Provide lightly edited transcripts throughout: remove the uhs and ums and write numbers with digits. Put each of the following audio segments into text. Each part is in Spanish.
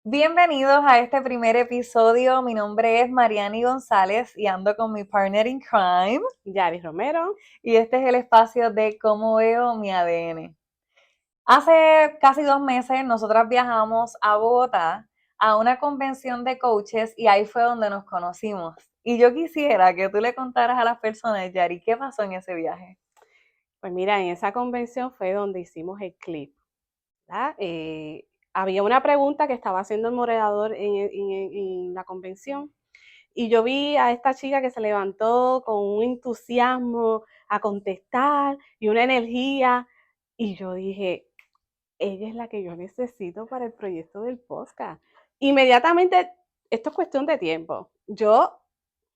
Bienvenidos a este primer episodio. Mi nombre es Mariani González y ando con mi partner in crime. Yari Romero. Y este es el espacio de cómo veo mi ADN. Hace casi 2 meses nosotras viajamos a Bogotá a una convención de coaches y ahí fue donde nos conocimos. Y yo quisiera que tú le contaras a las personas, Yari, ¿qué pasó en ese viaje? Pues mira, en esa convención fue donde hicimos el clip, ¿verdad? Había una pregunta que estaba haciendo el moderador en la convención y yo vi a esta chica que se levantó con un entusiasmo a contestar y una energía y yo dije, ella es la que yo necesito para el proyecto del podcast. Inmediatamente, esto es cuestión de tiempo. Yo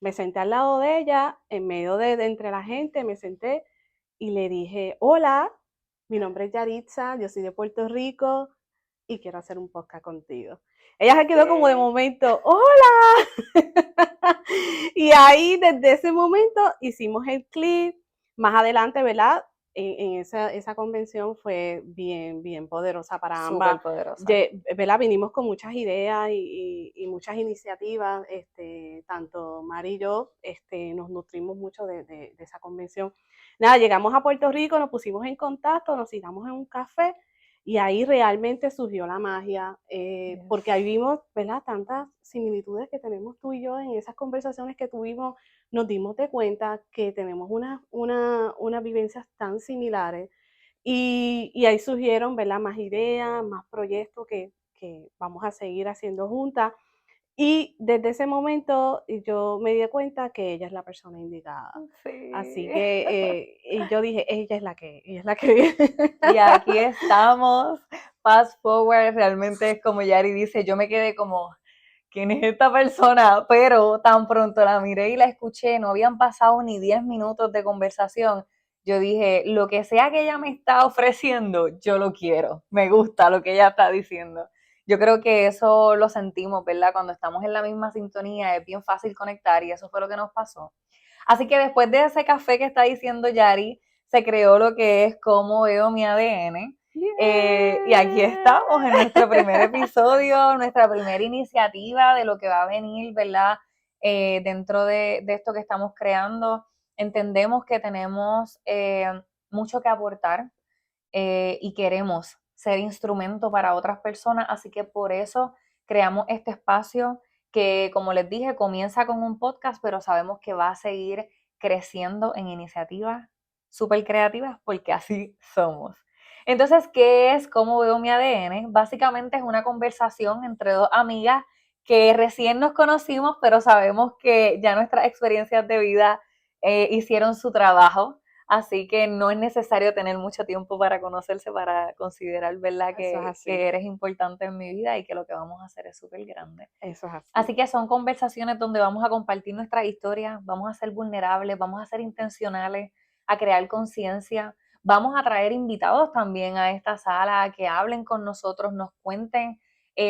me senté al lado de ella, en medio de entre la gente, me senté y le dije, hola, mi nombre es Yaritza, yo soy de Puerto Rico y quiero hacer un podcast contigo. Ella se quedó como de momento, hola. Y ahí desde ese momento hicimos el clip. Más adelante, ¿verdad? En esa convención fue bien poderosa para ambas. Súper poderosa. ¿Verdad? Vinimos con muchas ideas y muchas iniciativas. Tanto Mari y yo nos nutrimos mucho de esa convención. Nada, llegamos a Puerto Rico, nos pusimos en contacto, nos citamos en un café y ahí realmente surgió la magia, porque ahí vimos, ¿verdad? Tantas similitudes que tenemos tú y yo en esas conversaciones que tuvimos, nos dimos de cuenta que tenemos unas vivencias tan similares y ahí surgieron, ¿verdad? Más ideas, más proyectos que vamos a seguir haciendo juntas. Y desde ese momento yo me di cuenta que ella es la persona indicada. Así Sí. que y yo dije, ella es la que Y aquí estamos, fast forward, realmente es como Yari dice, yo me quedé como, ¿quién es esta persona? Pero tan pronto la miré y la escuché, no habían pasado ni 10 minutos de conversación, yo dije, lo que sea que ella me está ofreciendo, yo lo quiero, me gusta lo que ella está diciendo. Yo creo que eso lo sentimos, ¿verdad? Cuando estamos en la misma sintonía es bien fácil conectar y eso fue lo que nos pasó. Así que después de ese café que está diciendo Yari, se creó lo que es Cómo veo mi ADN. Y aquí estamos en nuestro primer episodio, nuestra primera iniciativa de lo que va a venir, ¿verdad? Dentro de esto que estamos creando. Entendemos que tenemos mucho que aportar y queremos ser instrumento para otras personas, así que por eso creamos este espacio que, como les dije, comienza con un podcast, pero sabemos que va a seguir creciendo en iniciativas súper creativas porque así somos. Entonces, ¿qué es Cómo veo mi ADN? Básicamente es una conversación entre dos amigas que recién nos conocimos, pero sabemos que ya nuestras experiencias de vida hicieron su trabajo. Así que no es necesario tener mucho tiempo para conocerse, para considerar, ¿verdad?, Eso es así, que eres importante en mi vida y que lo que vamos a hacer es súper grande. eso es así. Así que son conversaciones donde vamos a compartir nuestras historias, vamos a ser vulnerables, vamos a ser intencionales, a crear conciencia. Vamos a traer invitados también a esta sala que hablen con nosotros, nos cuenten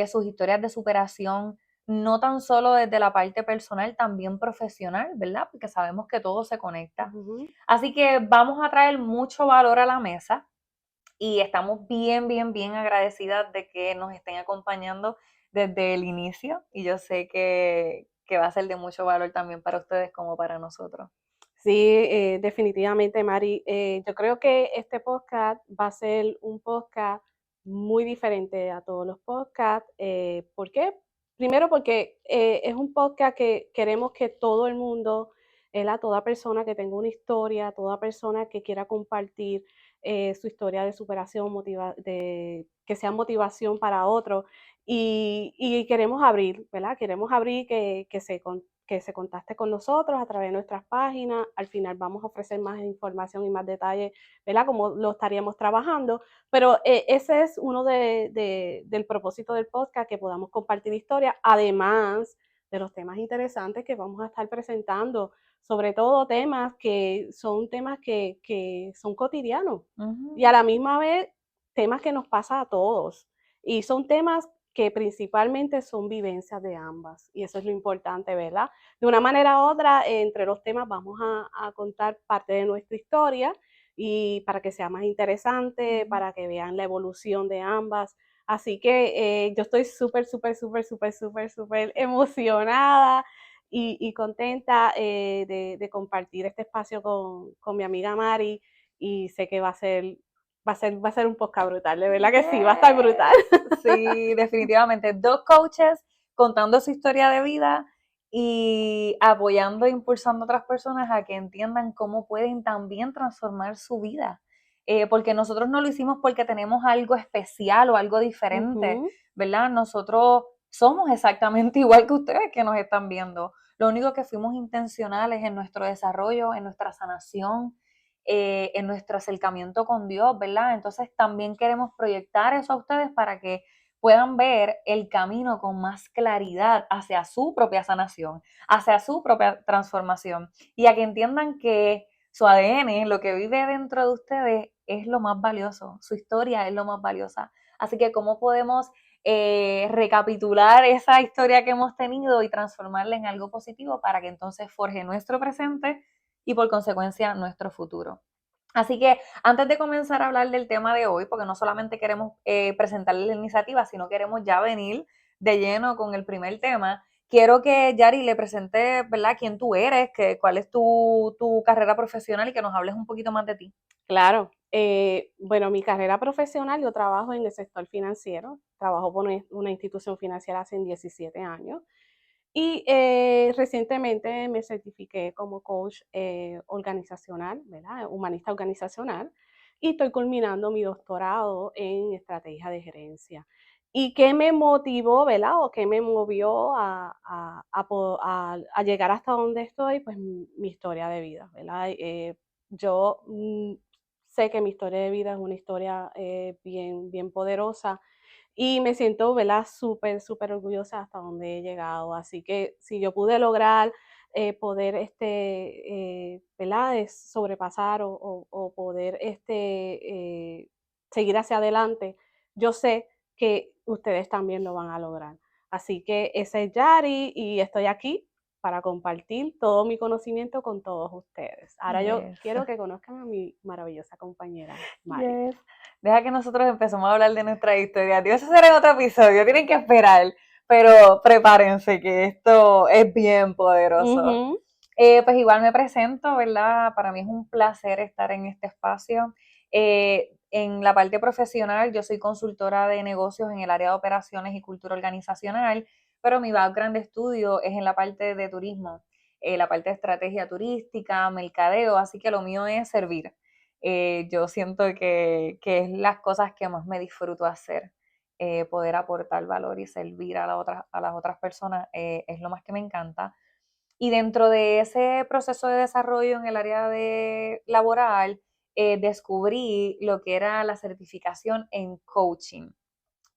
sus historias de superación, no tan solo desde la parte personal, también profesional, ¿verdad? Porque sabemos que todo se conecta. Ujú. Así que vamos a traer mucho valor a la mesa y estamos bien agradecidas de que nos estén acompañando desde el inicio y yo sé que va a ser de mucho valor también para ustedes como para nosotros. Sí, definitivamente, Mari. Yo creo que este podcast va a ser un podcast muy diferente a todos los podcasts. ¿Por qué? Primero porque es un podcast que queremos que todo el mundo, toda persona que tenga una historia, toda persona que quiera compartir su historia de superación, que sea motivación para otros. Y queremos abrir, ¿verdad? Queremos abrir que se contacte con nosotros a través de nuestras páginas. Al final vamos a ofrecer más información y más detalles, ¿verdad? Como lo estaríamos trabajando. Pero ese es uno del propósito del podcast, que podamos compartir historias, además de los temas interesantes que vamos a estar presentando, sobre todo temas que son cotidianos y a Ujú. la misma vez temas que nos pasa a todos. Y son temas que principalmente son vivencias de ambas. Y eso es lo importante, ¿verdad? De una manera u otra, entre los temas vamos a contar parte de nuestra historia y para que sea más interesante, Ujú. para que vean la evolución de ambas Así que yo estoy súper, súper, súper, súper, súper, súper emocionada y contenta de compartir este espacio con mi amiga Mari y sé que va a ser un podcast brutal, de verdad que sí, va a estar brutal. Sí, definitivamente. Dos coaches contando su historia de vida y apoyando e impulsando a otras personas a que entiendan cómo pueden también transformar su vida. Porque nosotros no lo hicimos porque tenemos algo especial o algo diferente, Ujú. ¿verdad? Nosotros somos exactamente igual que ustedes que nos están viendo. Lo único que fuimos intencionales en nuestro desarrollo, en nuestra sanación, en nuestro acercamiento con Dios, ¿verdad? Entonces también queremos proyectar eso a ustedes para que puedan ver el camino con más claridad hacia su propia sanación, hacia su propia transformación y a que entiendan que su ADN, lo que vive dentro de ustedes, es lo más valioso, su historia es lo más valiosa. Así que, ¿cómo podemos recapitular esa historia que hemos tenido y transformarla en algo positivo para que entonces forje nuestro presente y por consecuencia nuestro futuro? Así que antes de comenzar a hablar del tema de hoy, porque no solamente queremos presentarles la iniciativa, sino queremos ya venir de lleno con el primer tema, quiero que Yari le presente, ¿verdad?, quién tú eres, cuál es tu carrera profesional y que nos hables un poquito más de ti. Claro. Bueno, mi carrera profesional, yo trabajo en el sector financiero, trabajo por una institución financiera hace 17 años y recientemente me certifiqué como coach organizacional, ¿verdad? Humanista organizacional, y estoy culminando mi doctorado en estrategia de gerencia. ¿Y qué me motivó, ¿verdad? O qué me movió a llegar hasta donde estoy? Pues mi historia de vida, ¿verdad? Yo sé que mi historia de vida es una historia bien, bien poderosa y me siento, ¿verdad? Súper, súper orgullosa hasta donde he llegado. Así que si yo pude lograr poder, ¿verdad? Sobrepasar o poder seguir hacia adelante, yo sé que ustedes también lo van a lograr. Así que ese es Yari y estoy aquí para compartir todo mi conocimiento con todos ustedes. Ahora yo Yes, quiero que conozcan a mi maravillosa compañera Mari. yes. Deja que nosotros empecemos a hablar de nuestra historia. Dios, eso será en otro episodio, tienen que esperar, pero prepárense que esto es bien poderoso. Ujú. Pues igual me presento, ¿verdad? Para mí es un placer estar en este espacio. En la parte profesional, yo soy consultora de negocios en el área de operaciones y cultura organizacional, pero mi background de estudio es en la parte de turismo, la parte de estrategia turística, mercadeo, así que lo mío es servir. Yo siento que es las cosas que más me disfruto hacer. Poder aportar valor y servir a las otras personas es lo más que me encanta. Y dentro de ese proceso de desarrollo en el área de laboral, descubrí lo que era la certificación en coaching.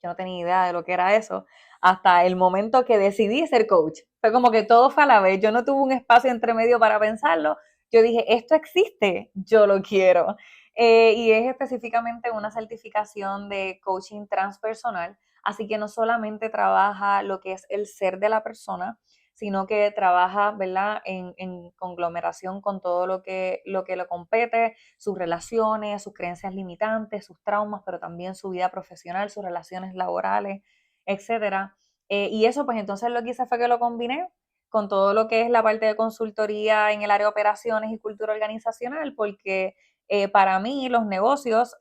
Yo no tenía idea de lo que era eso hasta el momento que decidí ser coach. Fue como que todo fue a la vez. Yo no tuve un espacio entre medio para pensarlo. Yo dije, esto existe, yo lo quiero. Y es específicamente una certificación de coaching transpersonal. Así que no solamente trabaja lo que es el ser de la persona, sino que trabaja, ¿verdad?, en conglomeración con todo lo que le compete, sus relaciones, sus creencias limitantes, sus traumas, pero también su vida profesional, sus relaciones laborales, etcétera. Y eso, pues entonces lo que hice fue que lo combiné con todo lo que es la parte de consultoría en el área de operaciones y cultura organizacional, porque para mí los negocios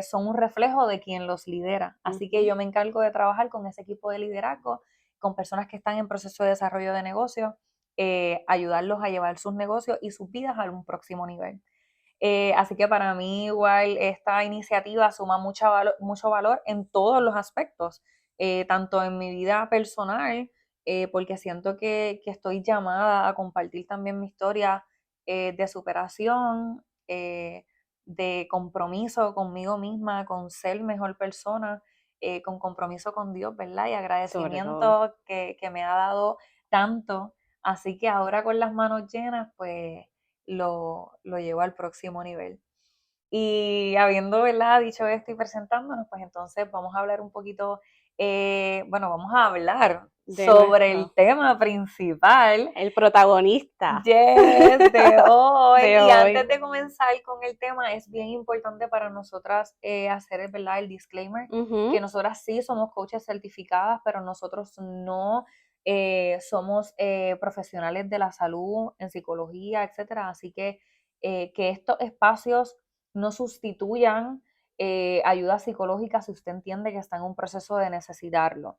son un reflejo de quien los lidera. Así que Ujú. yo me encargo de trabajar con ese equipo de liderazgo, con personas que están en proceso de desarrollo de negocios, ayudarlos a llevar sus negocios y sus vidas a un próximo nivel. Así que para mí igual esta iniciativa suma mucho valor en todos los aspectos, tanto en mi vida personal, porque siento que estoy llamada a compartir también mi historia de superación, de compromiso conmigo misma, con ser mejor persona, con compromiso con Dios, ¿verdad? Y Sobre todo. agradecimiento que me ha dado tanto. Así que ahora con las manos llenas, pues lo llevo al próximo nivel. Y habiendo, ¿verdad?, dicho esto y presentándonos, pues entonces vamos a hablar un poquito bueno, vamos a hablar de sobre el nuestro, tema principal, el protagonista yes, de hoy. de Y antes hoy. de comenzar con el tema, es bien importante para nosotras hacer, ¿verdad?, el disclaimer, que Ujú, nosotras sí somos coaches certificadas, pero nosotros no somos profesionales de la salud en psicología, etcétera. Así que estos espacios no sustituyan ayuda psicológica si usted entiende que está en un proceso de necesitarlo.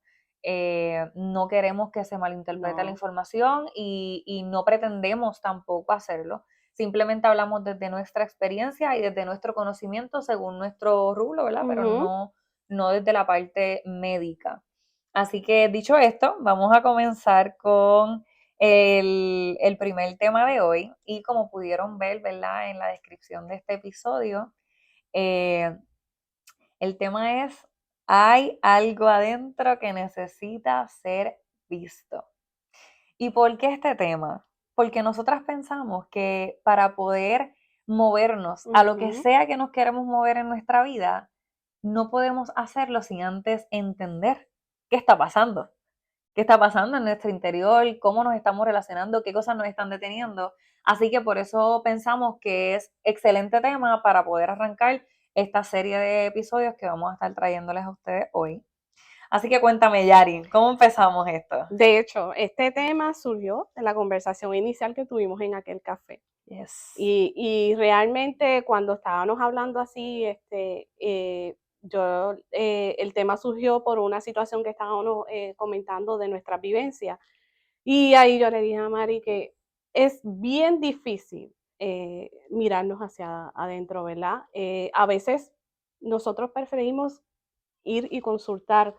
No queremos que se malinterprete la no. información y no pretendemos tampoco hacerlo. Simplemente hablamos desde nuestra experiencia y desde nuestro conocimiento según nuestro rubro, ¿verdad? Pero Ujú. no desde la parte médica. Así que dicho esto, vamos a comenzar con el primer tema de hoy. Y como pudieron ver, ¿verdad?, en la descripción de este episodio, eh, el tema es, hay algo adentro que necesita ser visto. ¿Y por qué este tema? Porque nosotras pensamos que para poder movernos a lo que Ujú, sea que nos queremos mover en nuestra vida, no podemos hacerlo sin antes entender qué está pasando. ¿Qué está pasando en nuestro interior? ¿Cómo nos estamos relacionando? ¿Qué cosas nos están deteniendo? Así que por eso pensamos que es excelente tema para poder arrancar esta serie de episodios que vamos a estar trayéndoles a ustedes hoy. Así que cuéntame, Yari, ¿cómo empezamos esto? de hecho, este tema surgió de la conversación inicial que tuvimos en aquel café. Yes. Y realmente cuando estábamos hablando así, el tema surgió por una situación que estábamos comentando de nuestra vivencia. Y ahí yo le dije a Mari que es bien difícil mirarnos hacia adentro, ¿verdad? A veces nosotros preferimos ir y consultar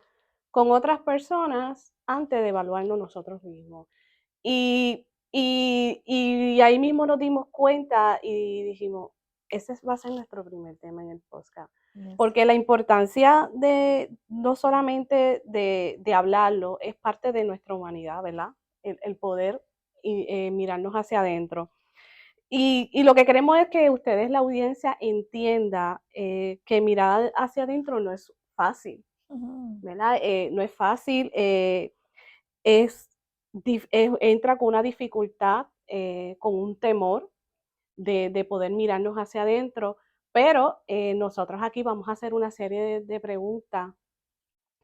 con otras personas antes de evaluarnos nosotros mismos. Y ahí mismo nos dimos cuenta y dijimos, ese va a ser nuestro primer tema en el podcast. Yes. Porque la importancia de no solamente de hablarlo, es parte de nuestra humanidad, ¿verdad? El poder mirarnos hacia adentro. Y lo que queremos es que ustedes, la audiencia, entienda que mirar hacia adentro no es fácil, Ujú. ¿verdad? No es fácil, es, entra con una dificultad, con un temor de poder mirarnos hacia adentro, pero nosotros aquí vamos a hacer una serie de preguntas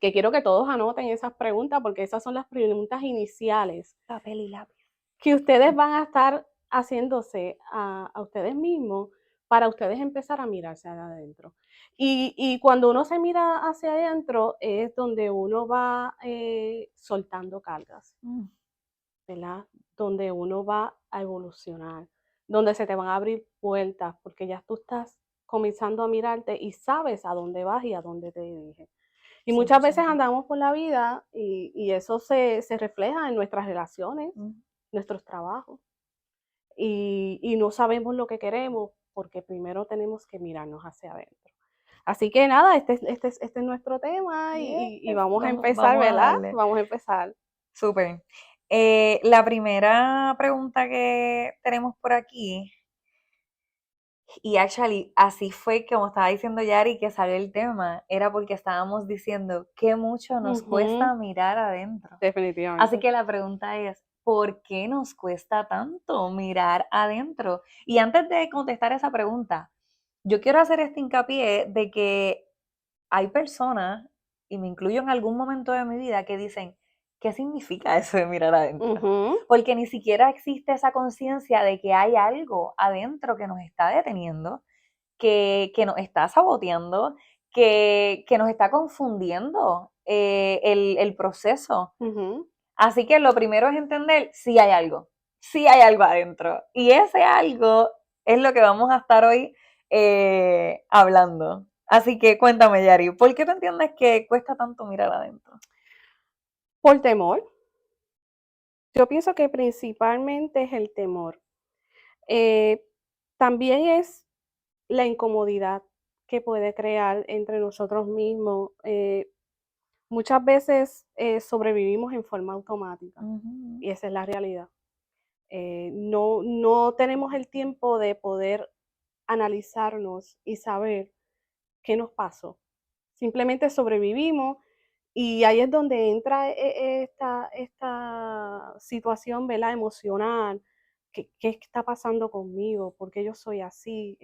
que quiero que todos anoten esas preguntas porque esas son las preguntas iniciales Papel y lápiz. que ustedes van a estar haciéndose a ustedes mismos para ustedes empezar a mirarse hacia adentro. Y cuando uno se mira hacia adentro es donde uno va soltando cargas, Mm. ¿verdad? Donde uno va a evolucionar, donde se te van a abrir puertas, porque ya tú estás comenzando a mirarte y sabes a dónde vas y a dónde te diriges. Y muchas veces 100%. andamos por la vida y eso se refleja en nuestras relaciones, Mm. nuestros trabajos, y no sabemos lo que queremos porque primero tenemos que mirarnos hacia adentro. Así que nada, este es nuestro tema Yes. y vamos a empezar, Vamos a ¿verdad? darle. Vamos a empezar. Súper. La primera pregunta que tenemos por aquí, y actually así fue como estaba diciendo Yari que salió el tema, era porque estábamos diciendo que mucho nos Ujú, cuesta mirar adentro. Así definitivamente. que la pregunta es, ¿por qué nos cuesta tanto mirar adentro? Y antes de contestar esa pregunta, yo quiero hacer este hincapié de que hay personas, y me incluyo en algún momento de mi vida, que dicen, ¿qué significa eso de mirar adentro? Ujú, Porque ni siquiera existe esa conciencia de que hay algo adentro que nos está deteniendo, que nos está saboteando, que nos está confundiendo el proceso. ujú. Así que lo primero es entender si sí hay algo adentro. Y ese algo es lo que vamos a estar hoy hablando. Así que cuéntame, Yari, ¿por qué tú entiendes que cuesta tanto mirar adentro? Por temor. Yo pienso que principalmente es el temor. Eh, También es la incomodidad que puede crear entre nosotros mismos. Muchas veces sobrevivimos en forma automática Ujú. y esa es la realidad. No tenemos el tiempo de poder analizarnos y saber qué nos pasó. Simplemente sobrevivimos Y ahí es donde entra esta situación, ¿verdad? Emocional. ¿Qué está pasando conmigo? ¿Por qué yo soy así?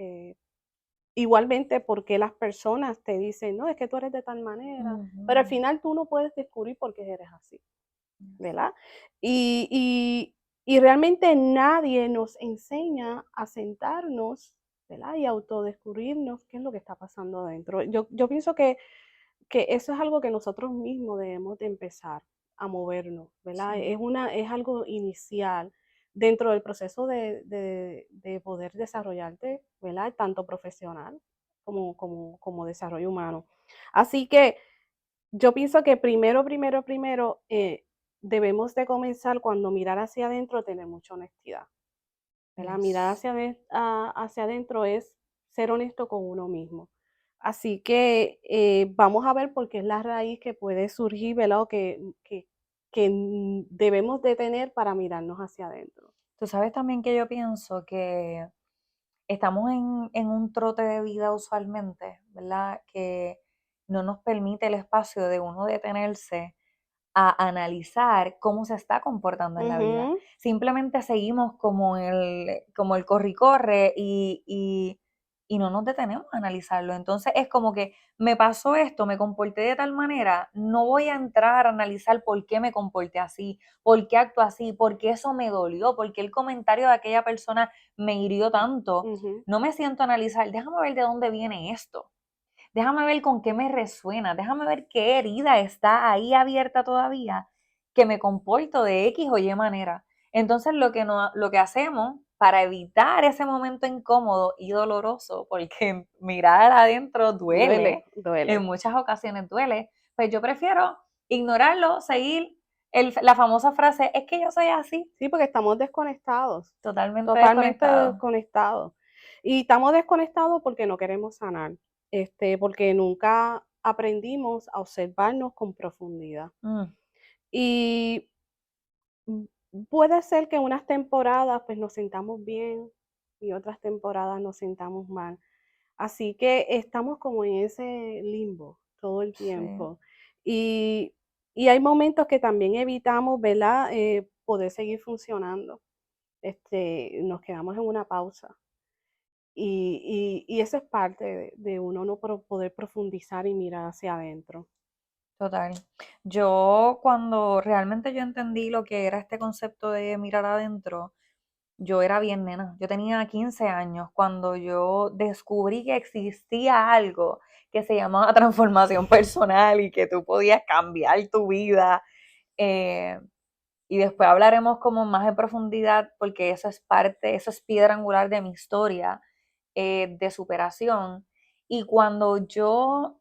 Igualmente, porque las personas te dicen, no, es que tú eres de tal manera, pero al Ujú. final tú no puedes descubrir por qué eres así, ¿verdad? Y, y, y realmente nadie nos enseña a sentarnos, ¿verdad? Y autodescubrirnos qué es lo que está pasando adentro. Yo pienso que eso es algo que nosotros mismos debemos de empezar a movernos, ¿verdad? Sí, Es algo inicial dentro del proceso de poder desarrollarte, ¿verdad? Tanto profesional como desarrollo humano. Así que yo pienso que primero, debemos de comenzar cuando mirar hacia adentro, tener mucha honestidad, ¿verdad? Mirar yes. hacia adentro es ser honesto con uno mismo. Así que vamos a ver por qué es la raíz que puede surgir, ¿verdad? O que debemos de tener para mirarnos hacia adentro. Tú sabes también que yo pienso que estamos en un trote de vida usualmente, ¿verdad? Que no nos permite el espacio de uno detenerse a analizar cómo se está comportando en la vida. Ujú, Simplemente seguimos como el corre y corre y no nos detenemos a analizarlo. Entonces es como que me pasó esto, me comporté de tal manera, no voy a entrar a analizar por qué me comporté así, por qué actúo así, por qué eso me dolió, por qué el comentario de aquella persona me hirió tanto. ujú. No me siento a analizar, déjame ver de dónde viene esto. Déjame ver con qué me resuena, déjame ver qué herida está ahí abierta todavía, que me comporto de X o Y manera. Entonces lo que hacemos para evitar ese momento incómodo y doloroso, porque mirar adentro Duele, duele, en duele. muchas ocasiones duele, pues yo prefiero ignorarlo, seguir la famosa frase, es que yo soy así, Sí, porque estamos desconectados, totalmente totalmente desconectado. desconectados. Y estamos desconectados porque no queremos sanar, porque nunca aprendimos a observarnos con profundidad. Mm, Y mm, puede ser que unas temporadas pues nos sintamos bien y otras temporadas nos sintamos mal. Así que estamos como en ese limbo todo el sí, tiempo. Y, y hay momentos que también evitamos, ¿verdad? Poder seguir funcionando. Nos quedamos en una pausa. Y eso es parte de uno no poder profundizar y mirar hacia adentro. total. Yo cuando realmente yo entendí lo que era este concepto de mirar adentro, yo era bien nena. Yo tenía 15 años cuando yo descubrí que existía algo que se llamaba transformación personal y que tú podías cambiar tu vida. eh, y después hablaremos como más en profundidad porque eso es parte, eso es piedra angular de mi historia de superación. Y cuando yo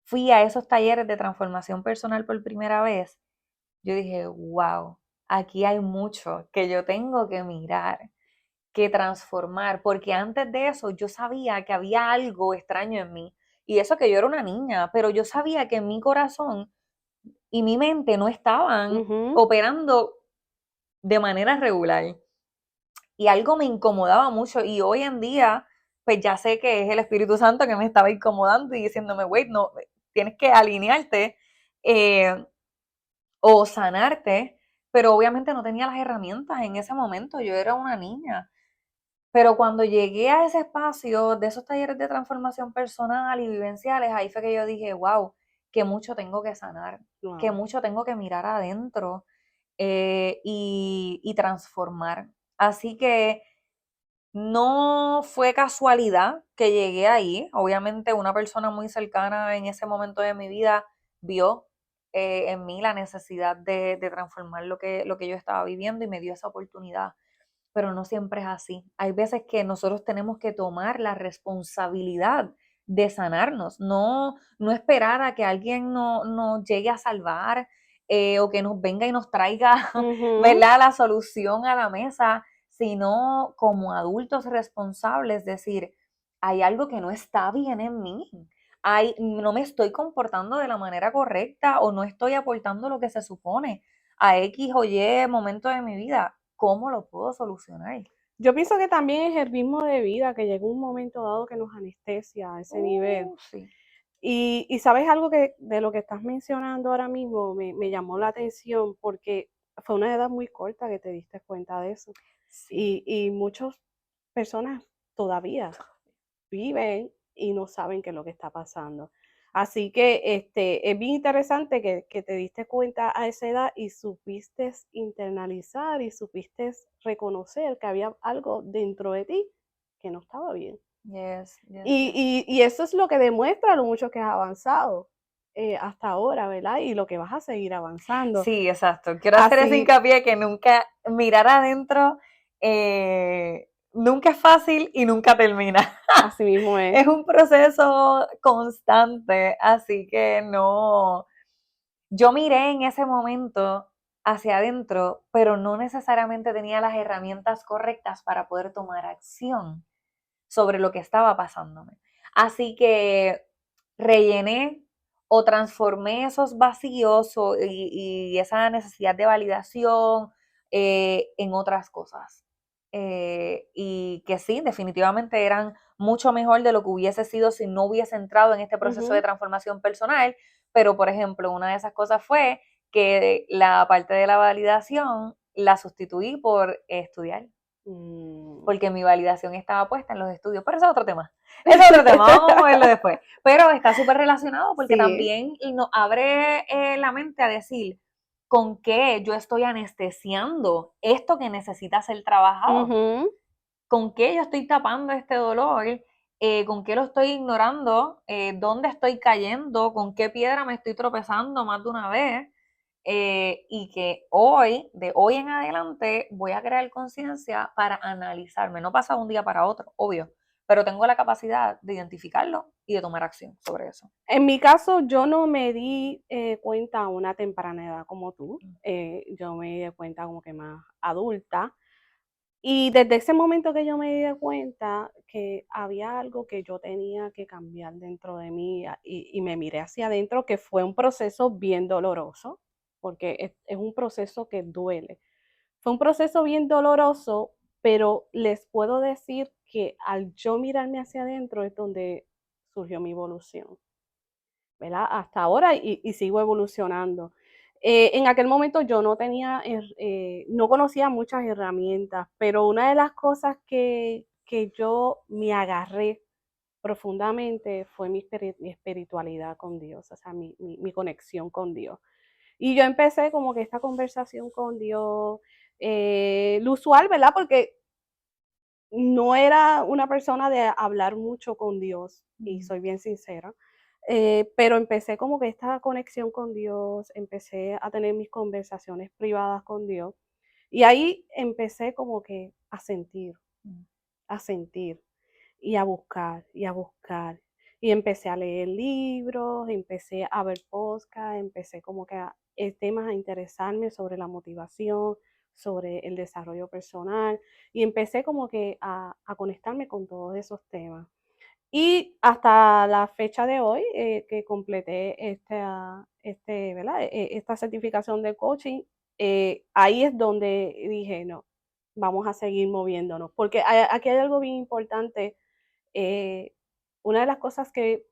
fui a esos talleres de transformación personal por primera vez, yo dije, wow, aquí hay mucho que yo tengo que mirar, que transformar, porque antes de eso yo sabía que había algo extraño en mí. Y eso que yo era una niña, pero yo sabía que mi corazón y mi mente no estaban Ujú. operando de manera regular. Y algo me incomodaba mucho y hoy en día, pues ya sé que es el Espíritu Santo que me estaba incomodando y diciéndome, wait, no, tienes que alinearte eh, o sanarte, pero obviamente no tenía las herramientas en ese momento, yo era una niña. Pero cuando llegué a ese espacio de esos talleres de transformación personal y vivenciales, ahí fue que yo dije, wow, que mucho tengo que sanar, que Wow. mucho tengo que mirar adentro y transformar. Así que no fue casualidad que llegué ahí. Obviamente una persona muy cercana en ese momento de mi vida vio en mí la necesidad de transformar lo que yo estaba viviendo y me dio esa oportunidad, pero no siempre es así. Hay veces que nosotros tenemos que tomar la responsabilidad de sanarnos, no esperar a que alguien nos llegue a salvar o que nos venga y nos traiga, Ujú. ¿verdad?, la solución a la mesa, sino como adultos responsables, decir, hay algo que no está bien en mí, no me estoy comportando de la manera correcta o no estoy aportando lo que se supone a X o Y momento de mi vida. ¿Cómo lo puedo solucionar? Yo pienso que también es el ritmo de vida, que llega un momento dado que nos anestesia a ese nivel. Sí. Y sabes algo que de lo que estás mencionando ahora mismo me llamó la atención porque fue una edad muy corta que te diste cuenta de eso. Sí. Y muchas personas todavía viven y no saben qué es lo que está pasando. Así que es bien interesante que te diste cuenta a esa edad y supiste internalizar y supiste reconocer que había algo dentro de ti que no estaba bien. Yes, yes, Y, yes. y eso es lo que demuestra lo mucho que has avanzado hasta ahora, ¿verdad? Y lo que vas a seguir avanzando. Sí, exacto. Quiero hacer ese Así, hincapié que nunca mirar adentro nunca es fácil y nunca termina. así mismo es. Es un proceso constante, así que no. Yo miré en ese momento hacia adentro, pero no necesariamente tenía las herramientas correctas para poder tomar acción sobre lo que estaba pasándome. Así que rellené o transformé esos vacíos y esa necesidad de validación en otras cosas. Y que sí, definitivamente eran mucho mejor de lo que hubiese sido si no hubiese entrado en este proceso de transformación personal. Pero, por ejemplo, una de esas cosas fue que la parte de la validación la sustituí por estudiar porque mi validación estaba puesta en los estudios, pero eso es otro tema. Ese es otro tema, vamos a verlo después. Pero está súper relacionado porque Sí. también nos abre la mente a decir con qué yo estoy anestesiando esto que necesita ser trabajado, Ujú. con qué yo estoy tapando este dolor, con qué lo estoy ignorando, dónde estoy cayendo, con qué piedra me estoy tropezando más de una vez. Y que hoy, de hoy en adelante, voy a crear conciencia para analizarme. No pasa de un día para otro, obvio, pero tengo la capacidad de identificarlo y de tomar acción sobre eso. En mi caso, yo no me di cuenta a una temprana edad como tú. Yo me di cuenta como que más adulta. Y desde ese momento que yo me di cuenta que había algo que yo tenía que cambiar dentro de mí y me miré hacia adentro, que fue un proceso bien doloroso, porque es un proceso que duele. Fue un proceso bien doloroso, pero les puedo decir que al yo mirarme hacia adentro es donde surgió mi evolución, ¿verdad? Hasta ahora y sigo evolucionando. En aquel momento yo no tenía, no conocía muchas herramientas, pero una de las cosas que yo me agarré profundamente fue mi espiritualidad con Dios, o sea, mi conexión con Dios. Y yo empecé como que esta conversación con Dios, lo usual, ¿verdad? Porque no era una persona de hablar mucho con Dios, y soy bien sincera, pero empecé como que esta conexión con Dios, empecé a tener mis conversaciones privadas con Dios, y ahí empecé como que a sentir, y a buscar, y a buscar. Y empecé a leer libros, empecé a ver podcast, empecé como que a temas a interesarme sobre la motivación, sobre el desarrollo personal, y empecé como que a conectarme con todos esos temas. Y hasta la fecha de hoy, que completé ¿verdad? Esta certificación de coaching, ahí es donde dije, no, vamos a seguir moviéndonos, porque aquí hay algo bien importante. eh, una de las cosas que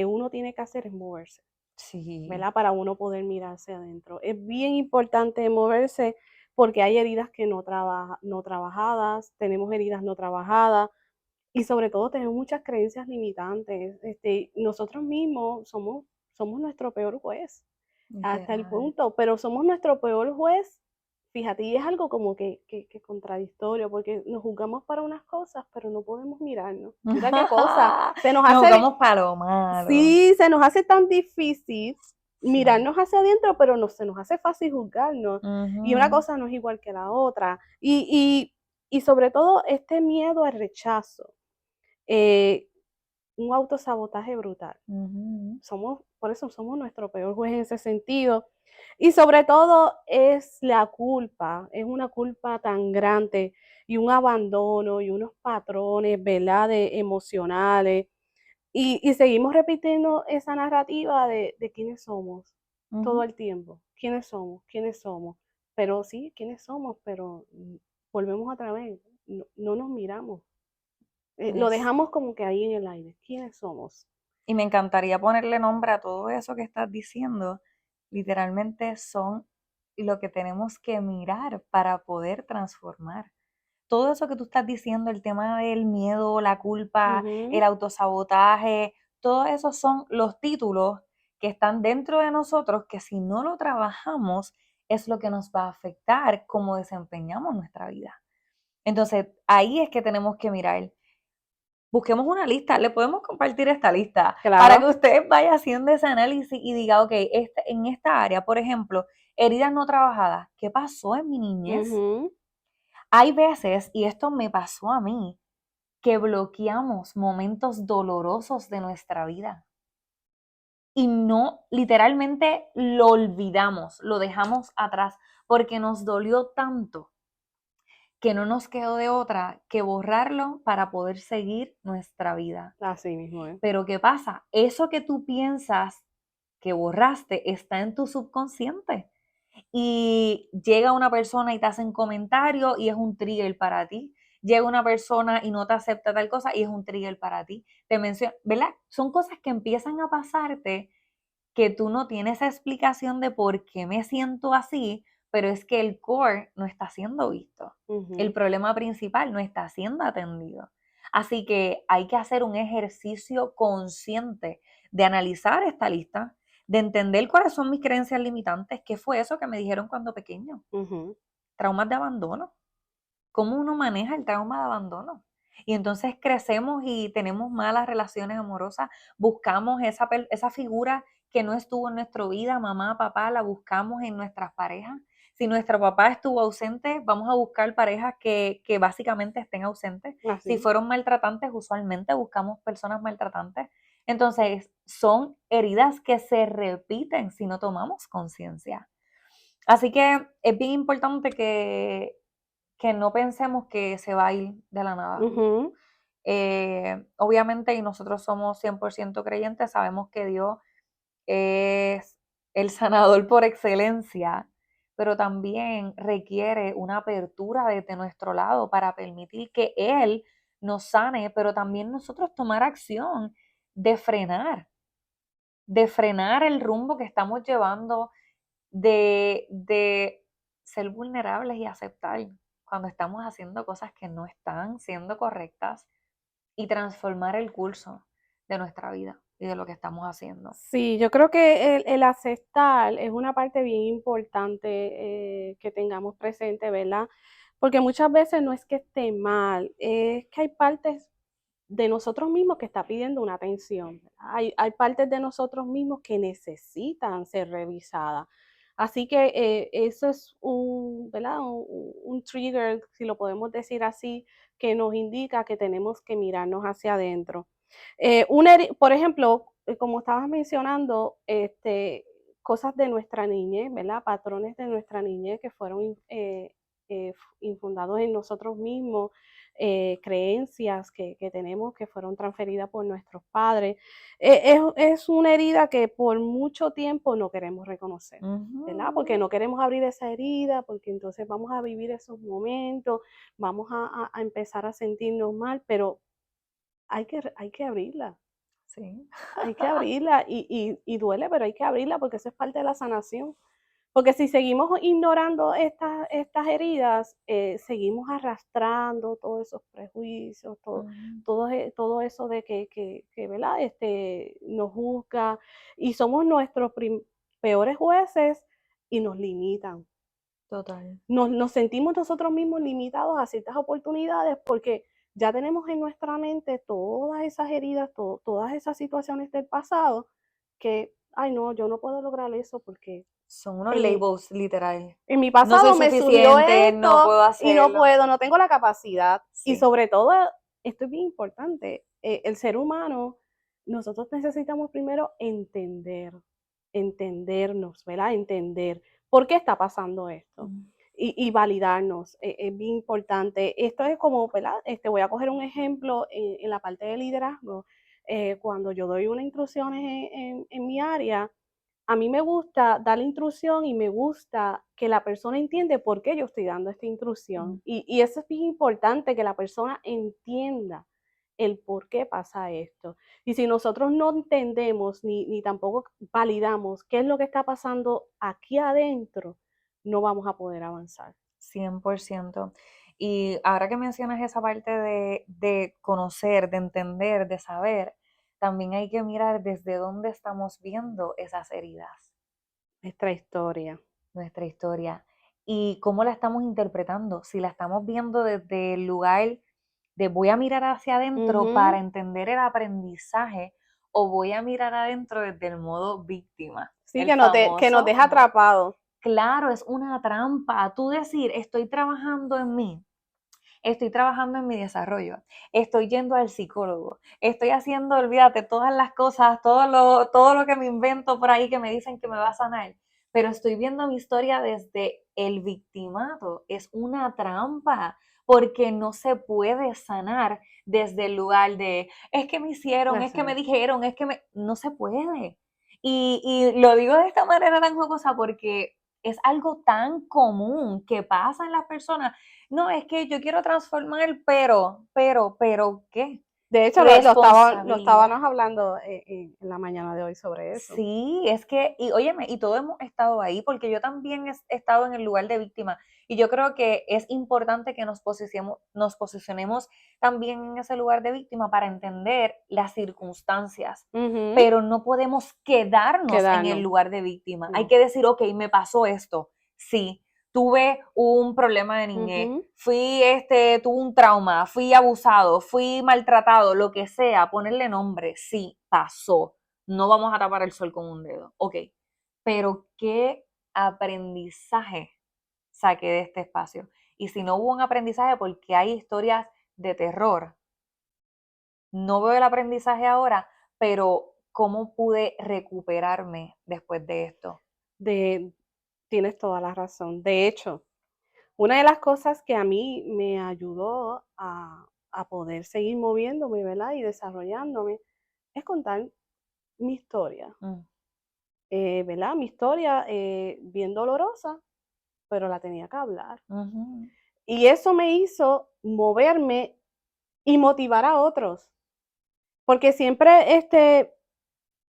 uno tiene que hacer es moverse, Sí. ¿verdad? Para uno poder mirarse adentro. Es bien importante moverse porque hay heridas que no trabajadas, tenemos heridas no trabajadas y sobre todo tenemos muchas creencias limitantes. Nosotros mismos somos nuestro peor juez hasta el Literal. punto, pero somos nuestro peor juez. Fíjate, y es algo como que contradictorio, porque nos juzgamos para unas cosas, pero no podemos mirarnos. Mira qué cosa, se nos Nos hace, jugamos para lo malo. sí, se nos hace tan difícil Sí. mirarnos hacia adentro, pero no se nos hace fácil juzgarnos. Y una Ujú, cosa no es igual que la otra. Y sobre todo este miedo al rechazo, eh, un autosabotaje brutal. ujú. Por eso somos nuestro peor juez en ese sentido. Y sobre todo es la culpa, es una culpa tan grande y un abandono y unos patrones, ¿verdad? Emocionales. Y seguimos repitiendo esa narrativa de quiénes somos todo Ujú. el tiempo. ¿Quiénes somos? ¿Quiénes somos? Pero sí, ¿quiénes somos? Pero volvemos otra vez, no nos miramos. Lo Es- dejamos como que ahí en el aire. ¿Quiénes somos? Y me encantaría ponerle nombre a todo eso que estás diciendo. Literalmente son lo que tenemos que mirar para poder transformar. Todo eso que tú estás diciendo, el tema del miedo, la culpa, el Ujú. autosabotaje, todo eso son los títulos que están dentro de nosotros que si no lo trabajamos es lo que nos va a afectar cómo desempeñamos nuestra vida. Entonces, ahí es que tenemos que mirar. Busquemos una lista, le podemos compartir esta lista para que Claro. usted vaya haciendo ese análisis y diga, ok, en esta área, por ejemplo, heridas no trabajadas, ¿qué pasó en mi niñez? Ujú. Hay veces, y esto me pasó a mí, que bloqueamos momentos dolorosos de nuestra vida y no, literalmente lo olvidamos, lo dejamos atrás porque nos dolió tanto que no nos quedó de otra que borrarlo para poder seguir nuestra vida. Así mismo es. Pero ¿qué pasa? Eso que tú piensas que borraste está en tu subconsciente. Y llega una persona y te hace un comentario y es un trigger para ti. Llega una persona y no te acepta tal cosa y es un trigger para ti. Te menciona, ¿verdad? Son cosas que empiezan a pasarte que tú no tienes explicación de por qué me siento así, pero es que el core no está siendo visto. El Ujú. problema principal no está siendo atendido. Así que hay que hacer un ejercicio consciente de analizar esta lista, de entender cuáles son mis creencias limitantes, qué fue eso que me dijeron cuando pequeño, Ujú. traumas de abandono, cómo uno maneja el trauma de abandono. Y entonces crecemos y tenemos malas relaciones amorosas, buscamos esa figura que no estuvo en nuestra vida, mamá, papá, la buscamos en nuestras parejas. Si nuestro papá estuvo ausente, vamos a buscar parejas que básicamente estén ausentes. Si Así. fueron maltratantes, usualmente buscamos personas maltratantes. Entonces, son heridas que se repiten si no tomamos conciencia. Así que es bien importante que no pensemos que se va a ir de la nada. Ujú. Obviamente, y nosotros somos 100% creyentes, sabemos que Dios es el sanador por excelencia, pero también requiere una apertura desde nuestro lado para permitir que Él nos sane, pero también nosotros tomar acción de de frenar el rumbo que estamos llevando, de ser vulnerables y aceptar cuando estamos haciendo cosas que no están siendo correctas y transformar el curso de nuestra vida y de lo que estamos haciendo. Sí, yo creo que el aceptar es una parte bien importante que tengamos presente, ¿verdad? Porque muchas veces no es que esté mal, es que hay partes de nosotros mismos que está pidiendo una atención, ¿verdad? Hay partes de nosotros mismos que necesitan ser revisadas. Así que eso es un, ¿verdad? Un trigger, si lo podemos decir así, que nos indica que tenemos que mirarnos hacia adentro. Por ejemplo, como estabas mencionando, cosas de nuestra niñez, ¿verdad? Patrones de nuestra niñez que fueron infundados en nosotros mismos, creencias que tenemos que fueron transferidas por nuestros padres. Es una herida que por mucho tiempo no queremos reconocer, ¿verdad? Porque Ujú. no queremos abrir esa herida, porque entonces vamos a vivir esos momentos, vamos a empezar a sentirnos mal, pero hay que abrirla. Sí. Hay que abrirla y duele, pero hay que abrirla porque eso es parte de la sanación. Porque si seguimos ignorando estas heridas, seguimos arrastrando todos esos prejuicios, Ujú. todo eso de ¿verdad? Nos juzga y somos nuestros peores jueces y nos limitan. Total. Nos sentimos nosotros mismos limitados a ciertas oportunidades porque ya tenemos en nuestra mente todas esas heridas, todas esas situaciones del pasado que, ay no, yo no puedo lograr eso porque Son unos en mi, labels, literal. en mi No soy pasado me surgió suficiente, no esto puedo y no hacerlo. puedo, no tengo la capacidad. Y Sí. sobre todo, esto es bien importante, el ser humano, nosotros necesitamos primero entendernos, ¿verdad? Entender por qué está pasando esto Mm. y validarnos, es bien importante. Esto es como, ¿verdad? Voy a coger un ejemplo en la parte de liderazgo. Cuando yo doy unas instrucciones en mi área, a mí me gusta dar la instrucción y me gusta que la persona entiende por qué yo estoy dando esta instrucción. Mm. Y eso es bien importante, que la persona entienda el por qué pasa esto. Y si nosotros no entendemos ni tampoco validamos qué es lo que está pasando aquí adentro, no vamos a poder avanzar. 100%. Y ahora que mencionas esa parte de conocer, de entender, de saber, también hay que mirar desde dónde estamos viendo esas heridas, Nuestra historia. nuestra historia, y cómo la estamos interpretando. Si la estamos viendo desde el lugar de voy a mirar hacia adentro para Ujú. entender el aprendizaje, o voy a mirar adentro desde el modo víctima, Sí, el que nos famoso. deja atrapados. Claro, es una trampa. Tú decir, estoy trabajando en mí, estoy trabajando en mi desarrollo, estoy yendo al psicólogo, estoy haciendo, olvídate, todas las cosas, todo lo que me invento por ahí que me dicen que me va a sanar, pero estoy viendo mi historia desde el victimato. Es una trampa, porque no se puede sanar desde el lugar de, es que me hicieron, es que me Exacto. dijeron, no se puede. Y lo digo de esta manera tan jocosa porque es algo tan común que pasa en las personas. No, es que yo quiero transformar, pero, ¿qué? De hecho, lo Responsabilidad. estábamos hablando en la mañana de hoy sobre eso. Sí, es que, y óyeme, y todos hemos estado ahí, porque yo también he estado en el lugar de víctima, y yo creo que es importante que nos posicionemos también en ese lugar de víctima para entender las circunstancias, Ujú. pero no podemos quedarnos en el Quedarnos, lugar de víctima. Hay no. que decir, ok, me pasó esto, sí, tuve un problema de niñez, Ujú. tuve un trauma, fui abusado, fui maltratado, lo que sea, ponerle nombre, sí, pasó. No vamos a tapar el sol con un dedo. Ok, pero ¿qué aprendizaje saqué de este espacio? Y si no hubo un aprendizaje porque hay historias de terror, no veo el aprendizaje ahora, pero ¿cómo pude recuperarme después de esto? De, tienes toda la razón. De hecho, una de las cosas que a mí me ayudó a poder seguir moviéndome, ¿verdad? Y desarrollándome, es contar mi historia, Mm, ¿verdad? Mi historia bien dolorosa, pero la tenía que hablar. ujú. Y eso me hizo moverme y motivar a otros, porque siempre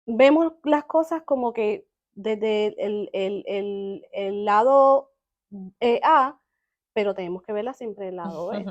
vemos las cosas como que desde el lado A, pero tenemos que verlas siempre del lado B.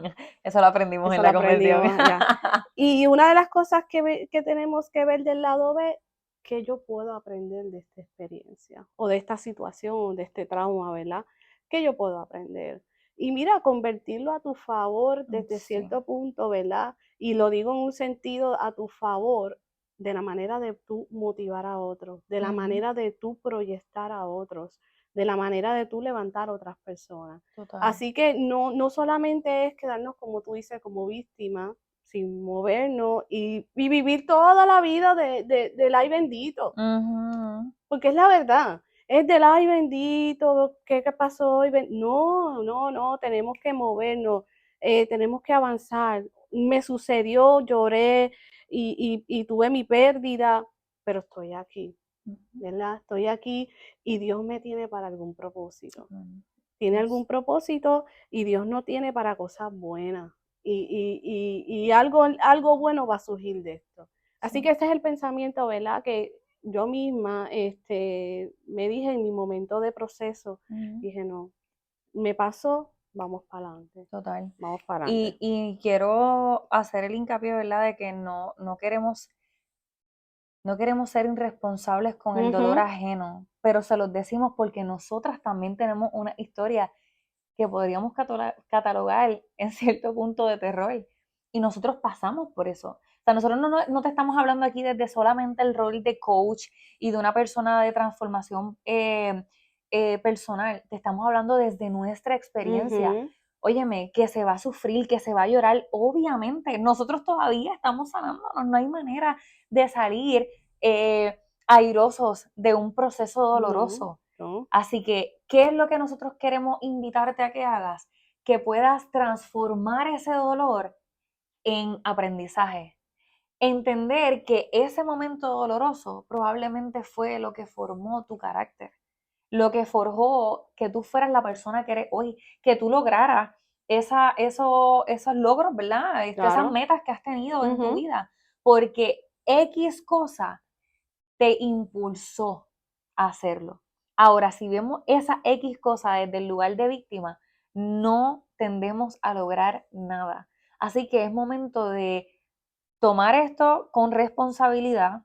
Eso lo aprendimos en Eso lo la convención. aprendimos allá. Y una de las cosas que tenemos que ver del lado B, que yo puedo aprender de esta experiencia, o de esta situación, o de este trauma, ¿verdad? ¿Qué yo puedo aprender? Y mira, convertirlo a tu favor desde Sí, cierto punto, ¿verdad? Y lo digo en un sentido a tu favor, de la manera de tú motivar a otros, de la ujú, manera de tú proyectar a otros, de la manera de tú levantar a otras personas. total. Así que no solamente es quedarnos, como tú dices, como víctima, sin movernos y vivir toda la vida del ay bendito, Ujú, porque es la verdad. Es del ay bendito, ¿qué pasó hoy? No, tenemos que movernos, tenemos que avanzar. Me sucedió, lloré y tuve mi pérdida, pero estoy aquí, ujú, ¿verdad? Estoy aquí y Dios me tiene para algún propósito. ujú. Tiene Yes. algún propósito y Dios no tiene para cosas buenas. Y algo bueno va a surgir de esto. Así Sí. que ese es el pensamiento, ¿verdad? Que yo misma me dije en mi momento de proceso, Ujú. dije, no, me pasó, vamos para adelante, Total. vamos para Y, adelante. y quiero hacer el hincapié, ¿verdad?, de que no queremos ser irresponsables con el dolor Ujú, ajeno, pero se los decimos porque nosotras también tenemos una historia que podríamos catalogar en cierto punto de terror. Y nosotros pasamos por eso. O sea, nosotros no te estamos hablando aquí desde solamente el rol de coach y de una persona de transformación personal. Te estamos hablando desde nuestra experiencia. ujú, Óyeme, que se va a sufrir, que se va a llorar, obviamente. Nosotros todavía estamos sanándonos, no hay manera de salir airosos de un proceso no, doloroso. no. Así que, ¿qué es lo que nosotros queremos invitarte a que hagas? Que puedas transformar ese dolor en aprendizaje. Entender que ese momento doloroso probablemente fue lo que formó tu carácter, lo que forjó que tú fueras la persona que eres hoy, que tú lograras esos logros, ¿verdad? Esas Claro. metas que has tenido en tu Ujú. vida, porque X cosa te impulsó a hacerlo. Ahora, si vemos esa X cosa desde el lugar de víctima, no tendemos a lograr nada. Así que es momento de tomar esto con responsabilidad,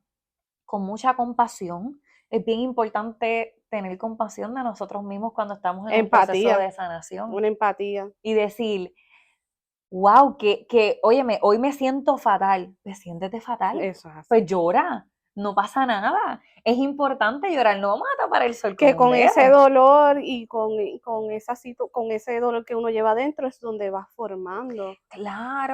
con mucha compasión. Es bien importante tener compasión de nosotros mismos cuando estamos en un proceso Empatía, de sanación una empatía. y decir, wow, óyeme, hoy me siento fatal. Pues siéntete fatal, Eso es pues así. llora, no pasa nada. Es importante llorar, no vamos a tapar el sol con Que un con ese dedo. dolor y con ese dolor que uno lleva dentro es donde vas formando,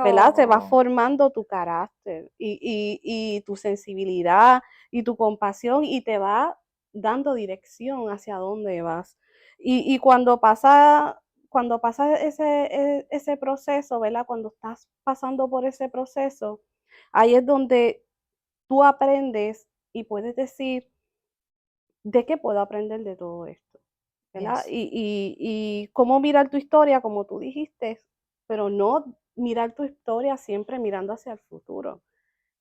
¿verdad? Se va Claro, formando tu carácter y tu sensibilidad y tu compasión y te va dando dirección hacia dónde vas. Y cuando pasa ese proceso, ¿verdad? Cuando estás pasando por ese proceso, ahí es donde tú aprendes y puedes decir, ¿de qué puedo aprender de todo esto? ¿Verdad? yes, Y cómo mirar tu historia, como tú dijiste, pero no mirar tu historia siempre mirando hacia el futuro.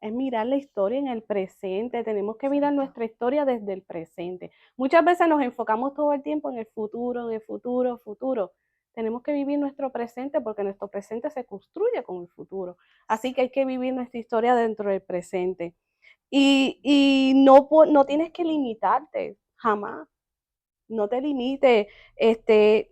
Es mirar la historia en el presente. Tenemos que mirar exacto. nuestra historia desde el presente. Muchas veces nos enfocamos todo el tiempo en el futuro, en el futuro, futuro. Tenemos que vivir nuestro presente porque nuestro presente se construye con el futuro. Así que hay que vivir nuestra historia dentro del presente. Y no tienes que limitarte, jamás. No te limites. Este,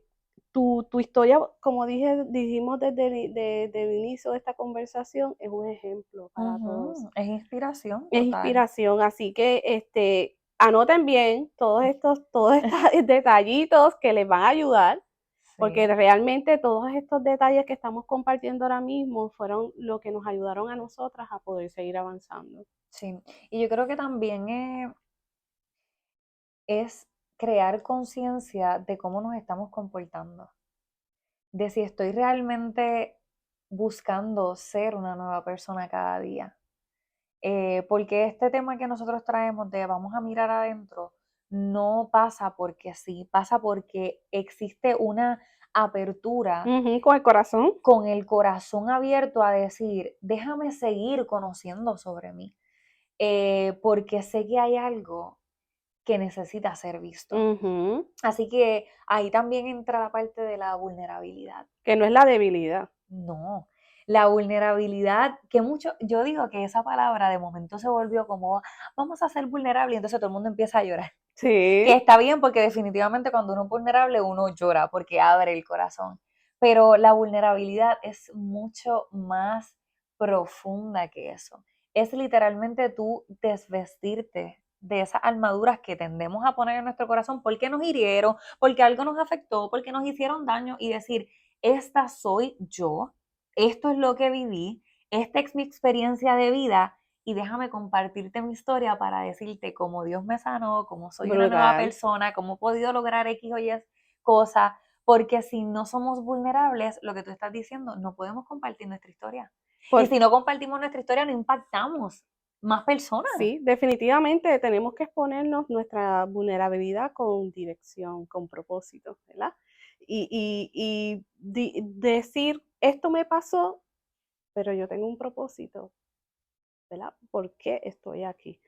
tu historia, como dijimos desde el inicio de esta conversación, es un ejemplo para todos. Ujú, es inspiración Es total. inspiración, así que anoten bien todos estos detallitos que les van a ayudar, porque Sí, realmente todos estos detalles que estamos compartiendo ahora mismo fueron lo que nos ayudaron a nosotras a poder seguir avanzando. sí. Y yo creo que también es crear conciencia de cómo nos estamos comportando, de si estoy realmente buscando ser una nueva persona cada día. Porque este tema que nosotros traemos de vamos a mirar adentro no pasa porque sí, pasa porque existe una apertura Ujú, con el corazón. con el corazón abierto a decir, déjame seguir conociendo sobre mí, porque sé que hay algo que necesita ser visto. Ujú, Así que ahí también entra la parte de la vulnerabilidad. que no es la debilidad. No, la vulnerabilidad, que mucho, yo digo que esa palabra de momento se volvió como, vamos a ser vulnerables, y entonces todo el mundo empieza a llorar. Que Sí. está bien porque definitivamente cuando uno es vulnerable uno llora porque abre el corazón. Pero la vulnerabilidad es mucho más profunda que eso. Es literalmente tú desvestirte de esas armaduras que tendemos a poner en nuestro corazón porque nos hirieron, porque algo nos afectó, porque nos hicieron daño y decir, esta soy yo, esto es lo que viví, esta es mi experiencia de vida y déjame compartirte mi historia para decirte cómo Dios me sanó, cómo soy una nueva Brutal. persona, cómo he podido lograr X o Y cosas, porque si no somos vulnerables, lo que tú estás diciendo, no podemos compartir nuestra historia. Y Por si no compartimos nuestra historia, no impactamos más personas. Sí, definitivamente tenemos que exponernos nuestra vulnerabilidad con dirección, con propósito, ¿verdad? Decir, esto me pasó, pero yo tengo un propósito, ¿verdad? ¿Por qué estoy aquí?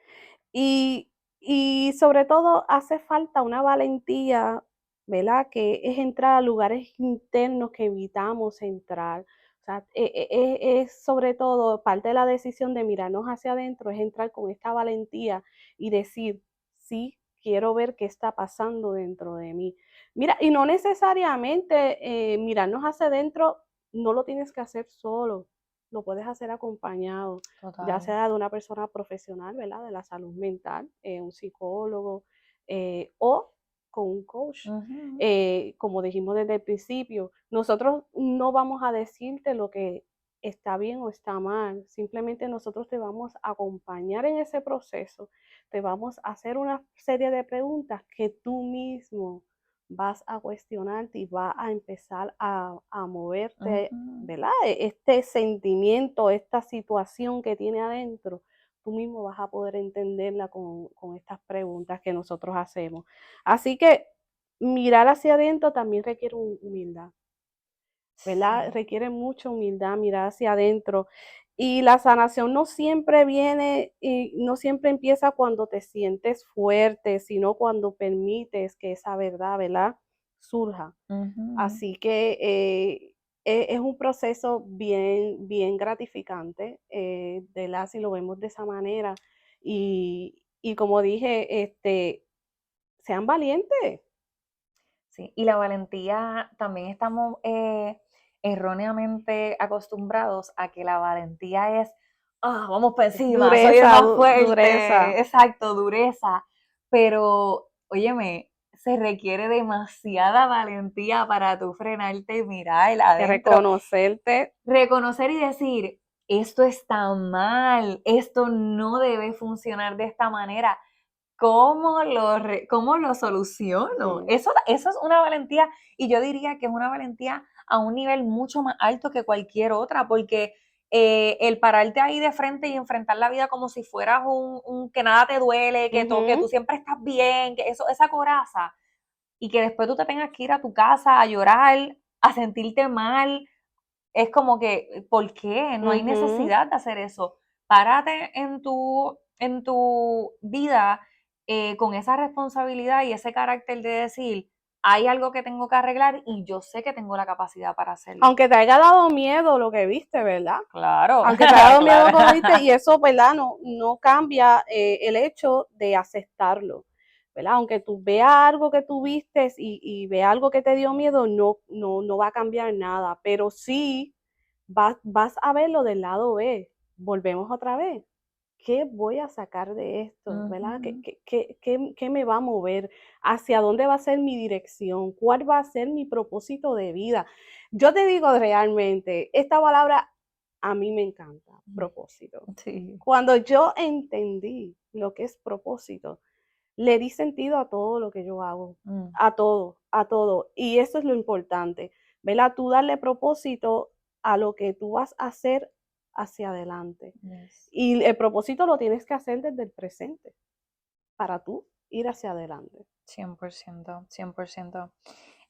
Y, y sobre todo hace falta una valentía, ¿verdad? Que es entrar a lugares internos que evitamos entrar. O sea, es sobre todo parte de la decisión de mirarnos hacia adentro, es entrar con esta valentía y decir, sí, quiero ver qué está pasando dentro de mí. Mira, y no necesariamente mirarnos hacia adentro, no lo tienes que hacer solo, lo puedes hacer acompañado, ya Total. sea de una persona profesional, ¿verdad? De la salud mental, un psicólogo o con un coach. Ujú. Como dijimos desde el principio, nosotros no vamos a decirte lo que está bien o está mal, simplemente nosotros te vamos a acompañar en ese proceso, te vamos a hacer una serie de preguntas que tú mismo vas a cuestionarte y va a empezar a moverte, Ujú. ¿verdad? Este sentimiento, esta situación que tiene adentro, tú mismo vas a poder entenderla con estas preguntas que nosotros hacemos. Así que mirar hacia adentro también requiere humildad. ¿verdad? Sí. Requiere mucha humildad, mirar hacia adentro. Y la sanación no siempre viene y no siempre empieza cuando te sientes fuerte, sino cuando permites que esa verdad, ¿verdad? Surja. Ujú. Así que es un proceso bien, bien gratificante, ¿verdad? Si lo vemos de esa manera. Y como dije, sean valientes. Sí, y la valentía, también estamos erróneamente acostumbrados a que la valentía es, "Ah, vamos para encima, soy el Dureza, más dureza. fuerte", exacto, dureza, pero, óyeme, se requiere demasiada valentía para tú frenarte y mirar De adentro, reconocerte. reconocer y decir, esto está mal, esto no debe funcionar de esta manera. ¿Cómo lo soluciono? Ujú, Eso es una valentía, y yo diría que es una valentía a un nivel mucho más alto que cualquier otra, porque el pararte ahí de frente y enfrentar la vida como si fueras que nada te duele, que tú ujú. siempre estás bien, que eso, esa coraza, y que después tú te tengas que ir a tu casa a llorar, a sentirte mal, es como que, ¿por qué? No hay Ujú. necesidad de hacer eso. Párate en tu vida con esa responsabilidad y ese carácter de decir, hay algo que tengo que arreglar y yo sé que tengo la capacidad para hacerlo. Aunque te haya dado miedo lo que viste, ¿verdad? Claro, Aunque te haya dado miedo lo que viste, claro. y eso, ¿verdad? No cambia el hecho de aceptarlo, ¿verdad? Aunque tú veas algo que tú vistes y veas algo que te dio miedo, no va a cambiar nada, pero sí vas a verlo del lado B. Volvemos otra vez. ¿Qué voy a sacar de esto? ¿Verdad? ¿Qué, Ujú, qué, qué, qué me va a mover? ¿Hacia dónde va a ser mi dirección? ¿Cuál va a ser mi propósito de vida? Yo te digo realmente, esta palabra a mí me encanta, propósito. sí. Cuando yo entendí lo que es propósito, le di sentido a todo lo que yo hago, Mm, a todo, a todo. Y eso es lo importante, ¿verdad? Tú darle propósito a lo que tú vas a hacer hacia adelante. yes. Y el propósito lo tienes que hacer desde el presente para tú ir hacia adelante. 100%, 100%.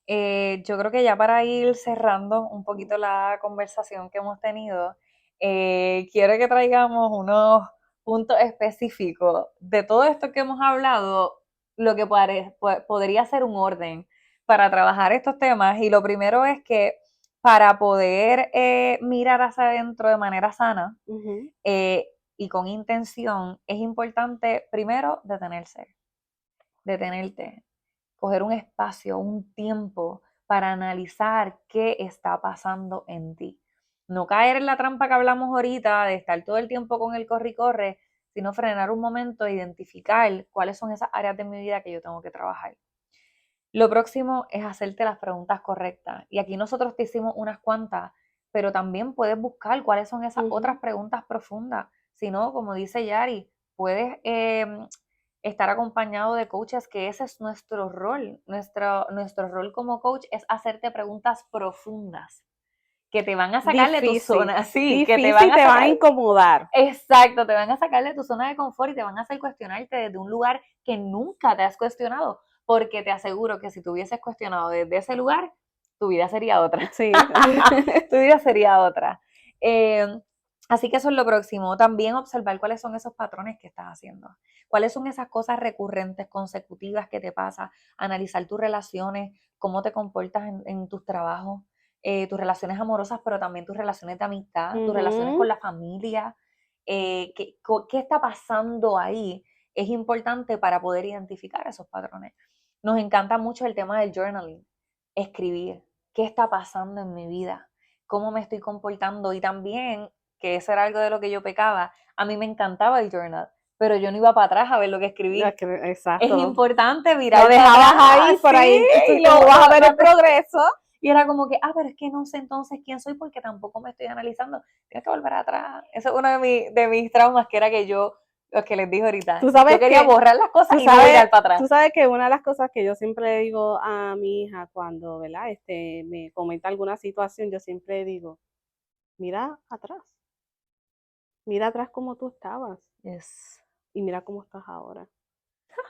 Yo creo que ya para ir cerrando un poquito la conversación que hemos tenido, quiero que traigamos unos puntos específicos de todo esto que hemos hablado, lo que podría ser un orden para trabajar estos temas. Y lo primero es que para poder mirar hacia adentro de manera sana Ujú. y con intención, es importante primero detenerte, coger un espacio, un tiempo para analizar qué está pasando en ti. No caer en la trampa que hablamos ahorita de estar todo el tiempo con el corre y corre, sino frenar un momento e identificar cuáles son esas áreas de mi vida que yo tengo que trabajar. Lo próximo es hacerte las preguntas correctas. Y aquí nosotros te hicimos unas cuantas, pero también puedes buscar cuáles son esas otras Ujú. preguntas profundas. Si no, como dice Yari, puedes estar acompañado de coaches, que ese es nuestro rol. Nuestro rol como coach es hacerte preguntas profundas, que te van a sacar de tu Difícil, zona, sí, que te van difícil, a te van a sacar, incomodar. exacto, te van a sacar de tu zona de confort y te van a hacer cuestionarte desde un lugar que nunca te has cuestionado, porque te aseguro que si te hubieses cuestionado desde ese lugar, tu vida sería otra. Sí. Tu vida sería otra. Eh, Así que eso es lo próximo. También observar cuáles son esos patrones que estás haciendo. Cuáles son esas cosas recurrentes, consecutivas que te pasa. Analizar tus relaciones, cómo te comportas en tus trabajos, tus relaciones amorosas, pero también tus relaciones de amistad, tus relaciones con Ujú. la familia. ¿Qué está pasando ahí? Es importante para poder identificar esos patrones. Nos encanta mucho el tema del journaling, escribir qué está pasando en mi vida, cómo me estoy comportando, y también, que eso era algo de lo que yo pecaba, a mí me encantaba el journal, pero yo no iba para atrás a ver lo que escribí. Es Exacto. importante Lo mirar para dejabas ahí, atrás, por sí, ahí y tú vas a ver el progreso. y era como que, pero es que no sé entonces quién soy porque tampoco me estoy analizando. Tienes que volver atrás. Eso es uno de mis traumas, que era que yo, lo que les dije ahorita, Tú yo sabes quería que, borrar las cosas tú y no sabes, mirar para tú atrás. sabes que una de las cosas que yo siempre le digo a mi hija cuando, ¿verdad? Me comenta alguna situación, yo siempre digo, mira atrás cómo tú estabas Es y mira cómo estás ahora.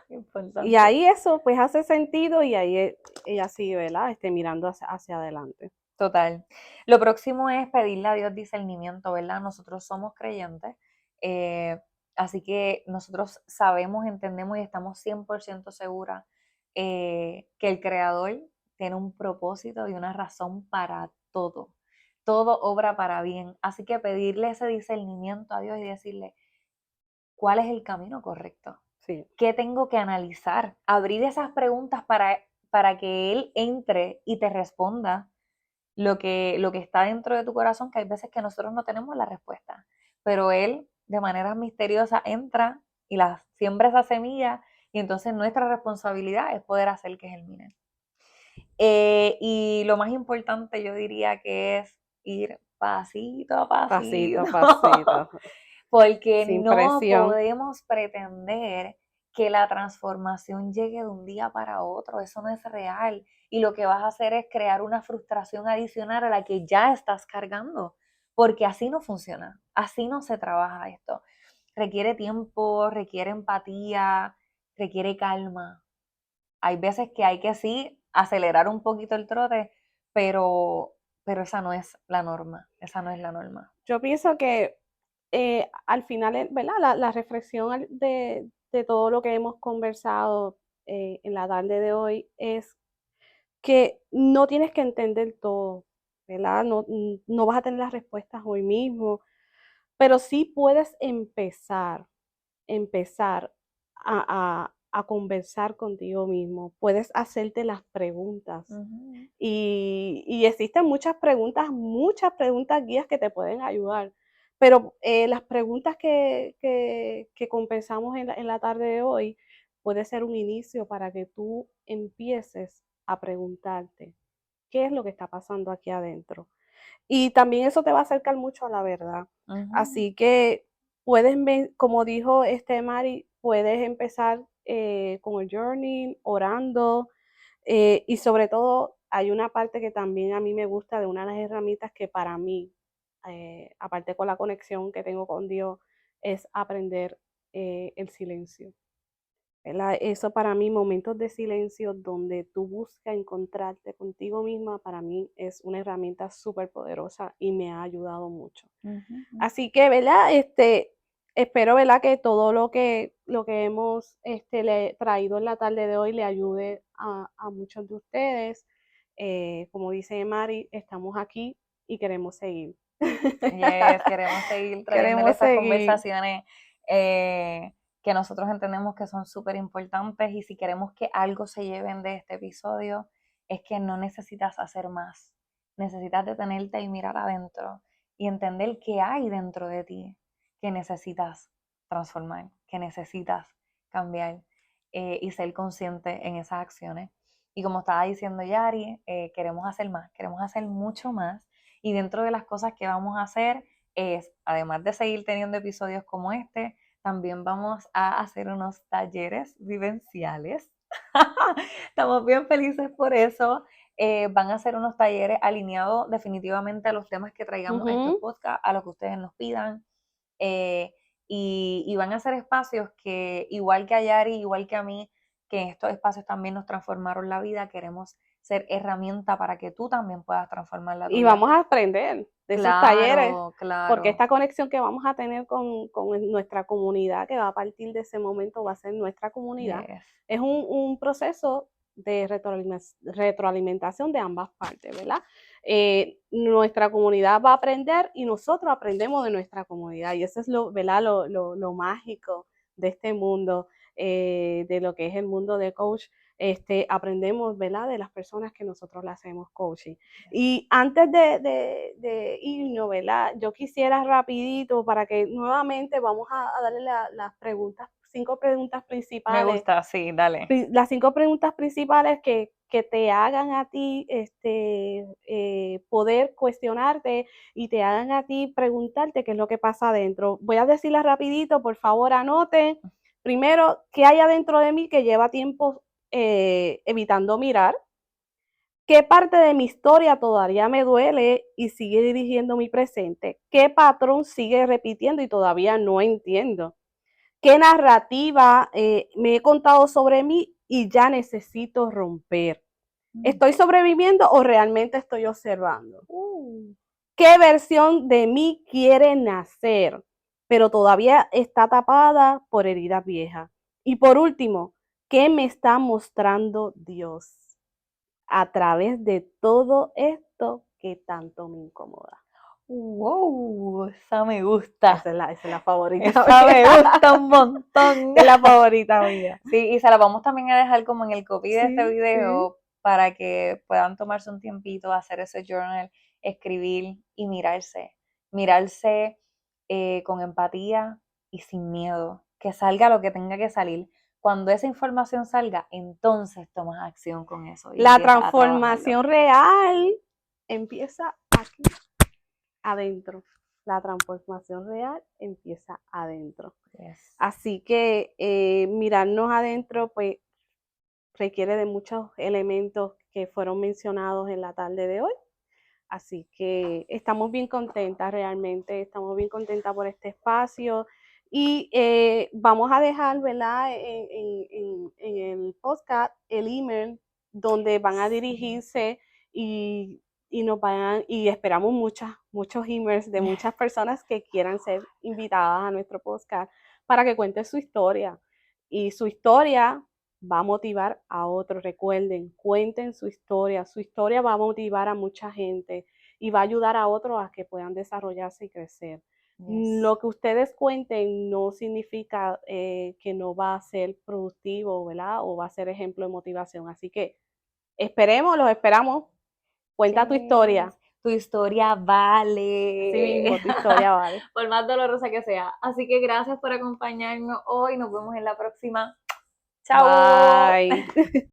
Y importante. ahí eso pues hace sentido y ahí ella sigue, ¿verdad? Mirando hacia adelante. Total. Lo próximo es pedirle a Dios discernimiento, ¿verdad? Nosotros somos creyentes, eh, así que nosotros sabemos, entendemos y estamos 100% seguras que el Creador tiene un propósito y una razón para todo. Todo obra para bien. Así que pedirle ese discernimiento a Dios y decirle, ¿cuál es el camino correcto? Sí. ¿Qué tengo que analizar? Abrir esas preguntas para que Él entre y te responda lo que está dentro de tu corazón, que hay veces que nosotros no tenemos la respuesta, pero Él de manera misteriosa entra y la siembra esa semilla y entonces nuestra responsabilidad es poder hacer que germine. Y lo más importante yo diría que es ir pasito a Pasito pasito, a pasito, porque sin no presión. podemos pretender que la transformación llegue de un día para otro, eso no es real. Y lo que vas a hacer es crear una frustración adicional a la que ya estás cargando, porque así no funciona, así no se trabaja esto. Requiere tiempo, requiere empatía, requiere calma. Hay veces que hay que sí acelerar un poquito el trote, pero esa no es la norma, esa no es la norma. Yo pienso que al final, ¿verdad? La reflexión de todo lo que hemos conversado en la tarde de hoy es que no tienes que entender todo, ¿verdad? No, no vas a tener las respuestas hoy mismo, pero sí puedes empezar a conversar contigo mismo, puedes hacerte las preguntas. Ujú. Y existen muchas preguntas guías que te pueden ayudar. Pero las preguntas que compensamos en la tarde de hoy puede ser un inicio para que tú empieces a preguntarte qué es lo que está pasando aquí adentro. Y también eso te va a acercar mucho a la verdad. Ujú. Así que puedes, como dijo Mari, puedes empezar con el journey, orando, y sobre todo hay una parte que también a mí me gusta de una de las herramientas que para mí, aparte con la conexión que tengo con Dios, es aprender el silencio. ¿Verdad? Eso para mí, momentos de silencio donde tú buscas encontrarte contigo misma, para mí es una herramienta súper poderosa y me ha ayudado mucho. Ujú. Así que, ¿verdad? Espero, ¿verdad? Que todo lo que hemos le traído en la tarde de hoy le ayude a muchos de ustedes. Como dice Mari, estamos aquí y queremos seguir. Yes, queremos seguir trayéndole Queremos esas seguir. conversaciones eh, que nosotros entendemos que son súper importantes y si queremos que algo se lleven de este episodio es que no necesitas hacer más, necesitas detenerte y mirar adentro y entender qué hay dentro de ti que necesitas transformar, que necesitas cambiar y ser consciente en esas acciones. Y como estaba diciendo Yari, queremos hacer más, queremos hacer mucho más y dentro de las cosas que vamos a hacer es, además de seguir teniendo episodios como este, también vamos a hacer unos talleres vivenciales. Estamos bien felices por eso. Van a ser unos talleres alineados definitivamente a los temas que traigamos a estos Ujú. podcasts, a los que ustedes nos pidan. eh, y van a ser espacios que, igual que a Yari, igual que a mí, que estos espacios también nos transformaron la vida, queremos ser herramienta para que tú también puedas transformar la Y tuya. vamos a aprender de esos talleres, Claro, porque claro. esta conexión que vamos a tener con nuestra comunidad, que va a partir de ese momento, va a ser nuestra comunidad, Yes. es un proceso de retroalimentación de ambas partes, ¿verdad? Nuestra comunidad va a aprender y nosotros aprendemos de nuestra comunidad, y eso es ¿verdad? Lo mágico de este mundo, de lo que es el mundo de coach. Aprendemos, ¿verdad? De las personas que nosotros le hacemos coaching. Y antes de irnos, ¿verdad? Yo quisiera rapidito para que nuevamente vamos a darle las preguntas, 5 preguntas Me principales, gusta, sí, dale. las 5 preguntas principales que te hagan a ti poder cuestionarte y te hagan a ti preguntarte qué es lo que pasa adentro. Voy a decirlas rapidito, por favor anoten. Primero, ¿qué hay adentro de mí que lleva tiempo evitando mirar? ¿Qué parte de mi historia todavía me duele y sigue dirigiendo mi presente? ¿Qué patrón sigue repitiendo y todavía no entiendo? ¿Qué narrativa me he contado sobre mí y ya necesito romper? ¿Estoy sobreviviendo o realmente estoy observando? ¿Qué versión de mí quiere nacer, pero todavía está tapada por heridas viejas? Y por último, ¿qué me está mostrando Dios a través de todo esto que tanto me incomoda? Wow, esa me gusta. Esa es la favorita Esa me mía. gusta un montón. Es la favorita mía. Sí, y se la vamos también a dejar como en el copy de este Sí, video para que puedan tomarse un tiempito, hacer ese journal, escribir y mirarse con empatía y sin miedo, que salga lo que tenga que salir. Cuando esa información salga, entonces tomas acción con eso y La empiezas a trabajarlo. transformación real empieza aquí, adentro. La transformación real empieza adentro. Yes. Así que mirarnos adentro, pues, requiere de muchos elementos que fueron mencionados en la tarde de hoy. Así que estamos bien contentas realmente, estamos bien contentas por este espacio y vamos a dejar, ¿verdad? En el podcast el email donde van a dirigirse y nos van y esperamos muchos emails de muchas personas que quieran ser invitadas a nuestro podcast para que cuenten su historia. Y su historia va a motivar a otros. Recuerden, cuenten su historia va a motivar a mucha gente y va a ayudar a otros a que puedan desarrollarse y crecer. Yes. Lo que ustedes cuenten no significa que no va a ser productivo, ¿verdad? O va a ser ejemplo de motivación. Así que los esperamos. Cuenta tu historia. Tu historia vale. Así mismo, tu historia vale. Por más dolorosa que sea. Así que gracias por acompañarnos hoy. Nos vemos en la próxima. Chao. Bye.